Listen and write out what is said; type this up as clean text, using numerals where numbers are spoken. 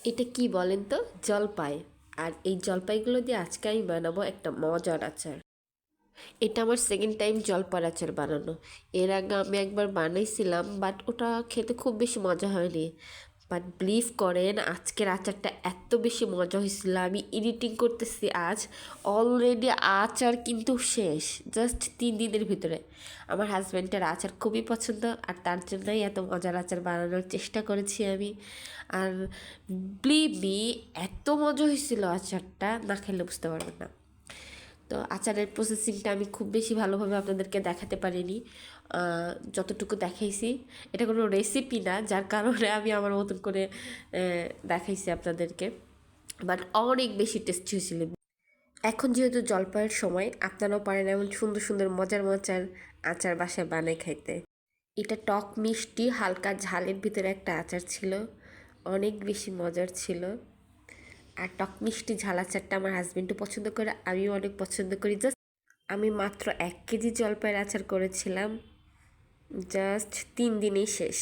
এটা কি বলেন তো? জলপাই। আর এই জলপাইগুলো দিয়ে আজকে আমি বানাবো একটা মজার আচার। এটা আমার সেকেন্ড টাইম জলপাইয়ের আচার বানানো। এর আগে আমি একবার বানাইছিলাম, বাট ওটা খেতে খুব বেশি মজা হয়নি। বাট বিলিভ করেন, আজকের আচারটা এত বেশি মজা হয়েছিল, আমি এডিটিং করতেছি আজ, অলরেডি আচার কিন্তু শেষ, জাস্ট 3 দিনের ভিতরে। আমার হাজব্যান্ডের আচার খুবই পছন্দ, আর তার জন্যই এত মজার আচার বানানোর চেষ্টা করেছি আমি। আর বিলিভ মি, এত মজা হয়েছিল আচারটা, না খেলে বুঝতে পারবেন না। তো আচারের প্রসেসিংটা আমি খুব বেশি ভালোভাবে আপনাদেরকে দেখাতে পারিনি। যতটুকু দেখাইছি, এটা কোনো রেসিপি না, যার কারণে আমি আমার মতন করে দেখাইছি আপনাদেরকে। বাট অনেক বেশি টেস্টি হয়েছিল। এখন যেহেতু জলপাইয়ের সময়, আপনারাও পারেন এমন সুন্দর সুন্দর মজার মজার আচার বাসায় বানায় খাইতে। এটা টক মিষ্টি হালকা ঝালের ভিতরে একটা আচার ছিল, অনেক বেশি মজার ছিল। আর টক মিষ্টি ঝাল আচারটা আমার হাজবেন্ডও পছন্দ করে, আমিও অনেক পছন্দ করি। জাস্ট আমি মাত্র 1 কেজি জলপাইয়ের আচার করেছিলাম, জাস্ট 3 দিনেই শেষ।